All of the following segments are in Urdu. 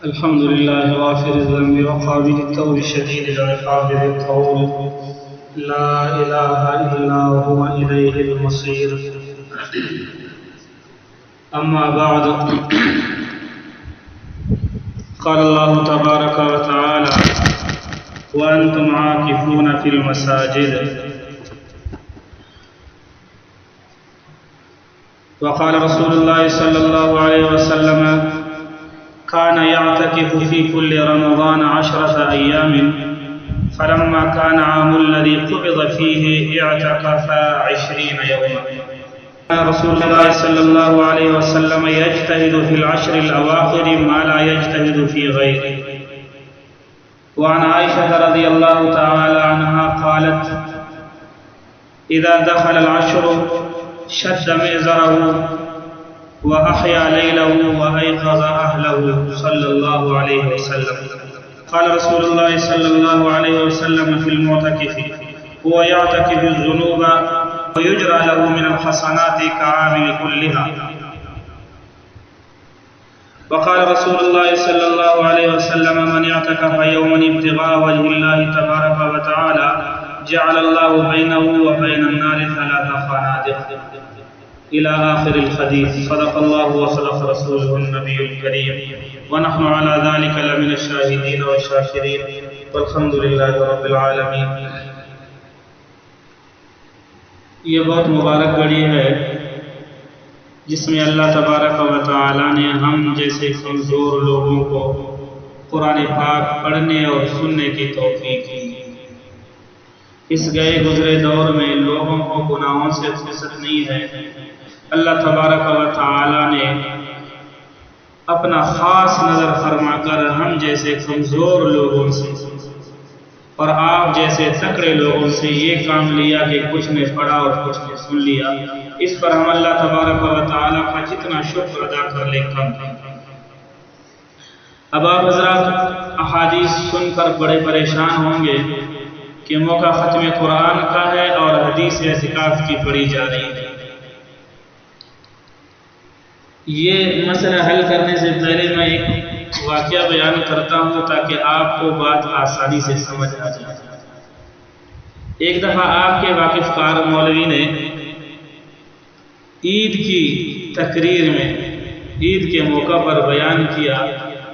الحمد لله غافر الذنب وقابل التوب شديد العقاب ذي الطول لا إله إلا هو إليه المصير. أما بعد، قال الله تبارك وتعالى: وأنتم عاكفون في المساجد. وقال رسول الله صلى الله عليه وسلم: كان يعتكف في كل رمضان 10 أيام، فلما كان عام الذي قبض فيه اعتكف 20 يوما. رسول الله صلى الله عليه وسلم يجتهد في العشر الأواخر ما لا يجتهد في غيره. وعن عائشة رضي الله تعالى عنها قالت: إذا دخل العشر شد مئزره وأحيا ليله وأيقظ أهله صلى الله عليه وسلم. قال رسول الله صلى الله عليه وسلم في المعتكف: هو يعتكف الذنوب ويجرى له من الحسنات كعامل كلها. وقال رسول الله صلى الله عليه وسلم: من اعتكف يوما ابتغاء وجه الله تبارك وتعالى جعل الله بينه وبين النار 3 خنادق إلى آخر الحديث. صدق الله وصدق رسوله النبي الكريم، ونحن على ذلك لمن الشاهدين والشاكرين، والحمد لله رب العالمين. یہ بہت مبارک گھڑی ہے جس میں اللہ تبارک و تعالی نے ہم جیسے کمزور لوگوں کو قرآن پاک پڑھنے اور سننے کی توفیق دی. اس گئے گزرے دور میں لوگوں کو گناہوں سے فرصت نہیں ہے. اللہ تبارک و تعالی نے اپنا خاص نظر فرما کر ہم جیسے کمزور لوگوں سے اور آپ جیسے تکڑے لوگوں سے یہ کام لیا کہ کچھ نے پڑھا اور کچھ نے سن لیا. اس پر ہم اللہ تبارک و تعالی کا جتنا شکر ادا کر لیں کم ہے. اب آپ حضرات احادیث سن کر بڑے پریشان ہوں گے کہ موقع ختم قرآن کا ہے اور حدیث اعتکاف کی پڑھی جا رہی ہے. یہ مسئلہ حل کرنے سے پہلے میں ایک واقعہ بیان کرتا ہوں تاکہ آپ کو بات آسانی سے سمجھ آ جائے. ایک دفعہ آپ کے واقف کار مولوی نے عید کی تقریر میں عید کے موقع پر بیان کیا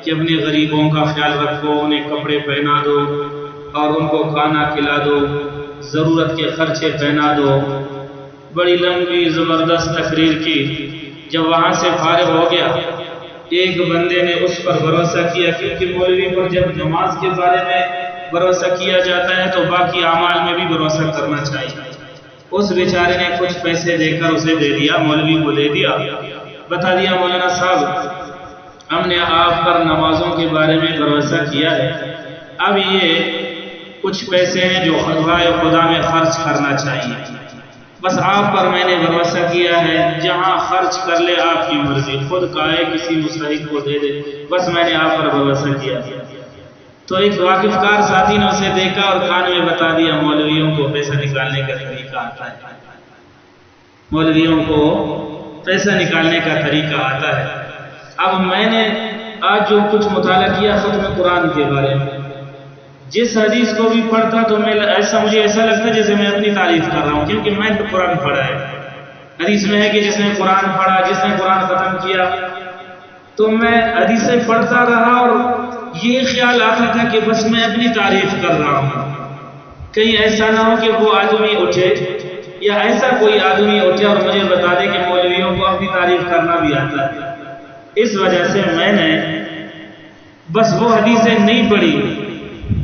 کہ اپنے غریبوں کا خیال رکھو، انہیں کپڑے پہنا دو اور ان کو کھانا کھلا دو، ضرورت کے خرچے پہنا دو. بڑی لمبی زبردست تقریر کی. جب وہاں سے فارغ ہو گیا، ایک بندے نے اس پر بھروسہ کیا، کیونکہ مولوی پر جب نماز کے بارے میں بھروسہ کیا جاتا ہے تو باقی اعمال میں بھی بھروسہ کرنا چاہیے. اس بیچارے نے کچھ پیسے دے کر اسے دے دیا، مولوی کو دے دیا. بتا دیا: مولانا صاحب، ہم نے آپ پر نمازوں کے بارے میں بھروسہ کیا ہے، اب یہ کچھ پیسے ہیں جو خدا میں خرچ کرنا چاہیے. بس آپ پر میں نے بھروسہ کیا ہے، جہاں خرچ کر لے آپ کی مرضی، خود کھائے کسی مستحق کو دے دے، بس میں نے آپ پر بھروسہ کیا. تو ایک واقف کار ساتھی نے اسے دیکھا اور کان میں بتا دیا: مولویوں کو پیسہ نکالنے کا طریقہ آتا ہے، مولویوں کو پیسہ نکالنے کا طریقہ آتا ہے. اب میں نے آج جو کچھ مطالعہ کیا ختم قرآن کے بارے میں، جس حدیث کو بھی پڑھتا تو مجھے ایسا لگتا ہے جیسے میں اپنی تعریف کر رہا ہوں، کیونکہ میں نے قرآن پڑھا ہے. حدیث میں ہے کہ جس نے قرآن پڑھا، جس نے قرآن ختم کیا. تو میں حدیثیں پڑھتا رہا اور یہ خیال آتا تھا کہ بس میں اپنی تعریف کر رہا ہوں، کہیں ایسا نہ ہو کہ وہ آدمی اٹھے یا ایسا کوئی آدمی اٹھے اور مجھے بتا دے کہ مولویوں کو اپنی تعریف کرنا بھی آتا ہے. اس وجہ سے میں نے بس وہ حدیثیں نہیں پڑھی،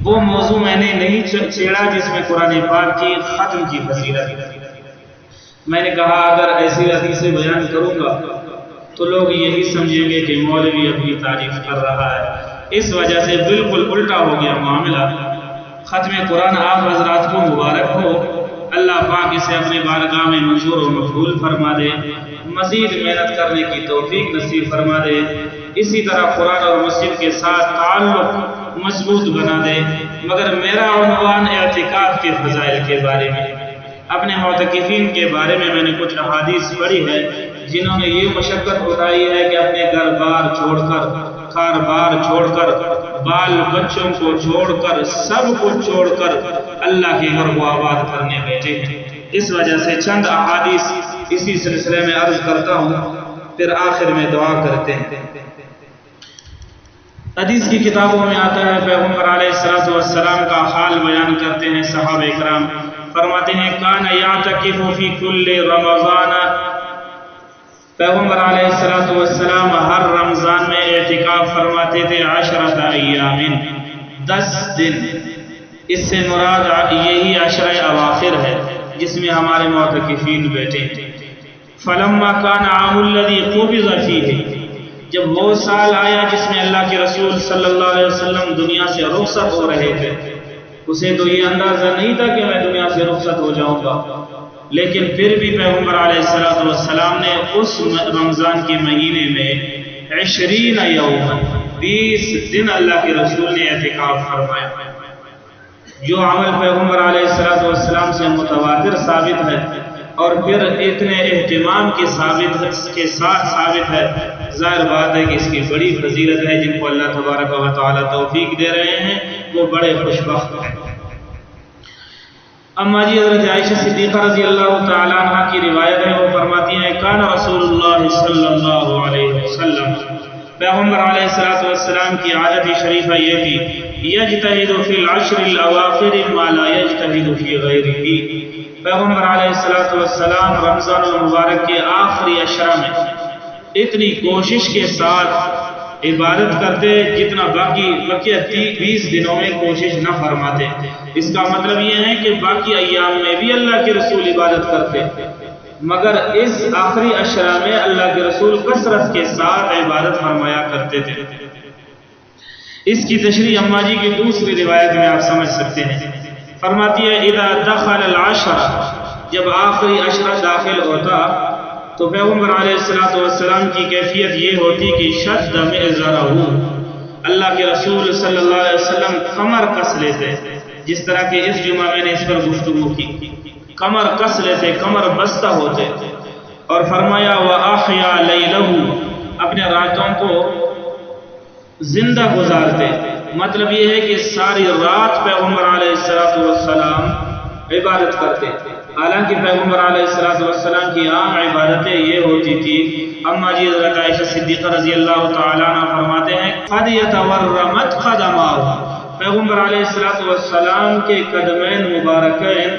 وہ موضوع میں نے نہیں چھیڑا جس میں قرآن پاک کی ختم کی فضیلت. میں نے کہا اگر ایسی حدیثیں بیان کروں گا تو لوگ یہی سمجھیں گے کہ مولوی اپنی تعریف کر رہا ہے. اس وجہ سے بالکل الٹا ہو گیا معاملہ. ختم قرآن آپ حضرات کو مبارک ہو. اللہ پاک اسے اپنے بارگاہ میں منظور و مقبول فرما دے، مزید محنت کرنے کی توفیق نصیب فرما دے، اسی طرح قرآن اور مسجد کے ساتھ تعلق مضبوط بنا دے. مگر میرا عنوان اعتکاف کے فضائل کے بارے میں، اپنے معتکفین کے بارے میں نے کچھ احادیث پڑھی ہے جنہوں نے یہ مشقت اٹھائی ہے کہ اپنے گھر بار چھوڑ کر کاروبار چھوڑ کر، بال بچوں کو چھوڑ کر، سب کچھ چھوڑ کر اللہ کے گھر کو آباد کرنے بیٹھے ہیں۔ اس وجہ سے چند احادیث اسی سلسلے میں عرض کرتا ہوں، پھر آخر میں دعا کرتے ہیں۔ حدیث کی کتابوں میں آتا ہے، پیغمبر علیہ السلام کا حال بیان کرتے ہیں صحابہ کرام، فرماتے ہیں کان یعتکف فی کل رمضان، پیغمبر علیہ السلام ہر رمضان میں اعتکاف فرماتے تھے 10 ایام، 10 دن۔ اس سے مراد یہی 10 اواخر ہے جس میں ہمارے معتکفین بیٹھے ہیں۔ فلما کان عام الذی قبض فیہ، جب وہ سال آیا جس میں اللہ کے رسول صلی اللہ علیہ وسلم دنیا سے رخصت ہو رہے تھے، اسے تو یہ اندازہ نہیں تھا کہ میں دنیا سے رخصت ہو جاؤں گا، لیکن پھر بھی پیغمبر علیہ السلام نے اس رمضان کے مہینے میں 20 یوم 20 دن اللہ کے رسول نے اعتکاف فرمایا، جو عمل پیغمبر علیہ السلام سے متواتر ثابت ہے اور پھر اتنے اہتمام کے ساتھ ثابت ہے، ظاہر بات ہے کہ اس کی بڑی فضیلت ہے۔ جن کو اللہ تبارک و تعالی توفیق دے رہے ہیں وہ بڑے خوش بخت ہیں۔ اما جی حضرت عائشہ صدیقہ رضی اللہ تعالی عنہ کی روایت ہے، وہ فرماتی ہیں کان رسول اللہ صلی اللہ علیہ وسلم، پیغمبر علیہ السلام کی عادت شریفہ یہ تھی، یجتہد فی العشر الاواخر ما لا یجتہد فی غیرہ، پیغمبر علیہ السلام رمضان المبارک کے آخری 10 میں اتنی کوشش کے ساتھ عبادت کرتے جتنا باقی 20 دنوں میں کوشش نہ فرماتے۔ اس کا مطلب یہ ہے کہ باقی ایام میں بھی اللہ کے رسول عبادت کرتے، مگر اس آخری 10 میں اللہ کے رسول کثرت کے ساتھ عبادت فرمایا کرتے تھے۔ اس کی تشریح اماں جی کی دوسری روایت میں آپ سمجھ سکتے ہیں، فرماتی ہے اذا دخل العشر، جب آخری 10 داخل ہوتا تو پیغمبر علیہ السلام کی کیفیت یہ ہوتی کہ شد مئزرہ، اللہ کے رسول صلی اللہ علیہ وسلم کمر کس لیتے، جس طرح کہ اس جمعہ میں نے اس پر گفتگو کی، کمر کس لیتے، کمر بستہ ہوتے، اور فرمایا وَأَحْيَا لَيْلَهُ، اپنے راتوں کو زندہ گزارتے، مطلب یہ ہے کہ ساری رات پیغمبر علیہ السلام عبادت کرتے۔ حالانکہ پیغمبر علیہ السلام کی عام عبادتیں یہ ہوتی تھی، اما جی حضرت عائشہ صدیقہ رضی اللہ تعالیٰ عنہ فرماتے ہیں قد یتورمت قدماہ، پیغمبر علیہ السلام کے قدمین مبارکین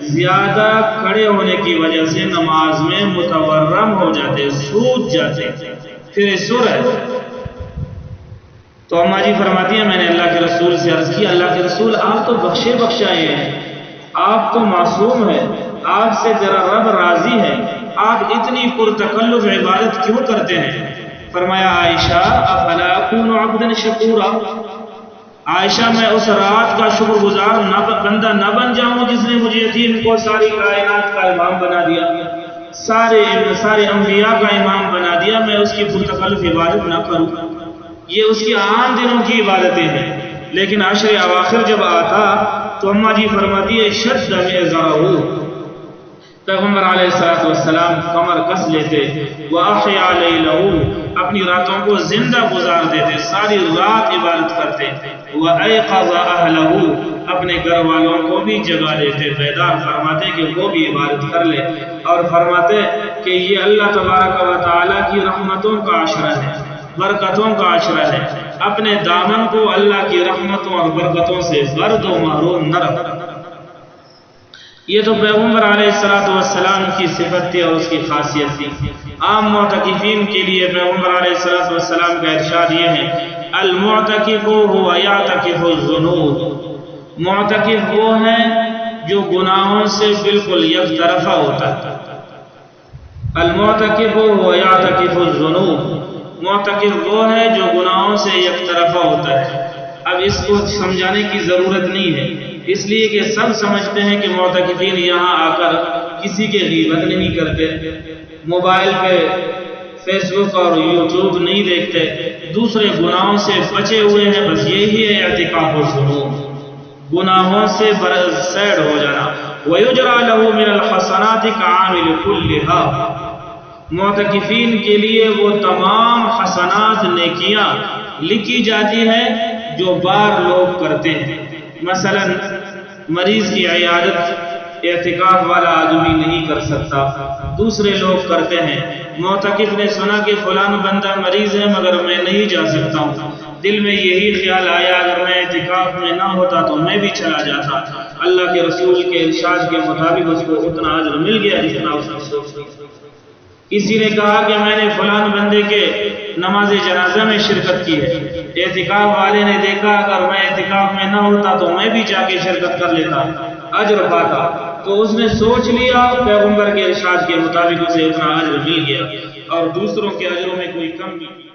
زیادہ کھڑے ہونے کی وجہ سے نماز میں متورم ہو جاتے، سوج جاتے، پھر سر ہے۔ تو اماں جی فرماتی ہیں میں نے اللہ کے رسول سے عرض کی، اللہ کے رسول آپ تو بخشے بخشائے ہیں، آپ تو معصوم ہیں، آپ سے تیرا رب راضی ہے، آپ اتنی پرتکلف عبادت کیوں کرتے ہیں؟ فرمایا عائشہ افلا اکون عبدا شکورا، عائشہ میں اس رات کا شکر گزار بندہ نہ بن جاؤں جس نے مجھے یتیم کو ساری کائنات کا امام بنا دیا، سارے انبیاء کا امام بنا دیا، میں اس کی پرتکلف عبادت نہ کروں؟ یہ اس کی عام دنوں کی عبادتیں ہیں، لیکن 10 اواخر جب آتا تو اماں جی فرماتی ہے شد مئزرہ، پیغمبر علیہ السلام کمر کس لیتے، وَأَحْيَا لَيْلَهُ، اپنی راتوں کو زندہ گزار دیتے، ساری رات عبادت کرتے، وَأَيْقَظَ أَهْلَهُ، اپنے گھر والوں کو بھی جگا دیتے، بیدار فرماتے کہ وہ بھی عبادت کر لے، اور فرماتے کہ یہ اللہ تبارک و تعالیٰ کی رحمتوں کا 10 ہے، برکتوں کا 10 ہے، اپنے دامن کو اللہ کی رحمتوں اور برکتوں سے برد و محروم نہ رکھ۔ یہ تو پیغمبر علیہ السلام کی صفت تھی اور اس کی خاصیت تھی۔ عام معتکفین کے لیے پیغمبر علیہ السلام کا ارشاد یہ ہے المعتکف هو یعتکف الذنوب، معتکف وہ ہے جو گناہوں سے بالکل یک طرفہ ہوتا ہے، المعتکف هو یعتکف الذنوب، معتکف وہ ہے جو گناہوں سے یک طرفہ ہوتا ہے۔ اب اس کو سمجھانے کی ضرورت نہیں ہے، اس لیے کہ سب سمجھتے ہیں کہ معتکفین یہاں آ کر کسی کے غیبت نہیں کرتے، موبائل پہ فیس بک اور یوٹیوب نہیں دیکھتے، دوسرے گناہوں سے بچے ہوئے ہیں، بس یہی ہے اعتکاف الذنوب، گناہوں سے سیڈ ہو جانا۔ وَيُجْرَى لَهُ مِنَ الْحَسَنَاتِ كَعَامِلِ كُلِّهَا، معتکفین کے لیے وہ تمام حسنات نیکیاں لکھی جاتی ہے جو بار لوگ کرتے ہیں۔ مثلا مریض کی عیادت اعتکاف والا آدمی نہیں کر سکتا، دوسرے لوگ کرتے ہیں۔ معتکف نے سنا کہ فلاں بندہ مریض ہے مگر میں نہیں جا سکتا ہوں، دل میں یہی خیال آیا اگر میں اعتکاف میں نہ ہوتا تو میں بھی چلا جاتا، اللہ کے رسول کے ارشاد کے مطابق اس کو اتنا اجر مل گیا جتنا اس نے سوچا۔ کسی نے کہا کہ میں نے فلاں بندے کے نماز جنازہ میں شرکت کی ہے، اعتکاف والے نے دیکھا اگر میں اعتکاف میں نہ ہوتا تو میں بھی جا کے شرکت کر لیتا، اجر پاتا، تو اس نے سوچ لیا پیغمبر کے ارشاد کے مطابق اسے اتنا اجر مل گیا اور دوسروں کے اجروں میں کوئی کمی نہیں۔